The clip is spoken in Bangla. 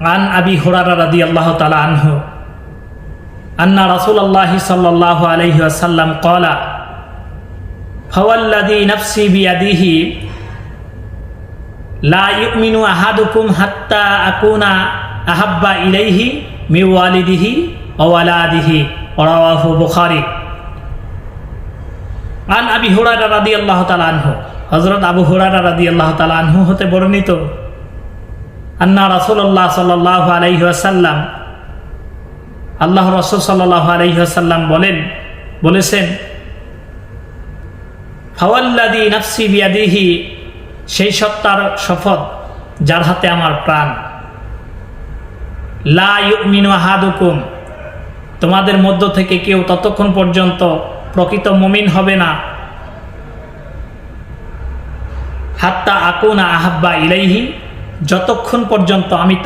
আন আবি হুরায়রা রাদিয়াল্লাহু তাআলা আনহু আন্না রাসূলুল্লাহি সাল্লাল্লাহু আলাইহি ওয়াসাল্লাম ক্বালা ফাওয়াল্লাযী নাফসি বিয়াদিহি লা ইউমিনু আহাদুকুম হাত্তা আকুনা আহাব্বা ইলাইহি মিন ওয়ালিদিহি ওয়া ওয়ালাদিহি রাওয়াহু বুখারী। আন আবি হুরায়রা রাদিয়াল্লাহু তাআলা আনহু, হযরত আবু হুরায়রা রাদিয়াল্লাহু তাআলা আনহু হতে বর্ণিত, আন্না রাসূলুল্লাহ সাল্লাল্লাহু আলাইহি ওয়াসাল্লাম, আল্লাহ রাসূল সাল্লাল্লাহু আলাইহি ওয়াসাল্লাম বলেছেন, ফাওয়াল্লাযী নাফসি বিয়াদিহি, সেই সত্তার শপথ যার হাতে আমার প্রাণ, লা ইউমিনু আহাদুকুম, তোমাদের মধ্য থেকে কেউ ততক্ষণ পর্যন্ত প্রকৃত মুমিন হবে না, হাত্তা আকুনা আহাব্বা ইলাইহি, যতক্ষণ পর্যন্ত আমি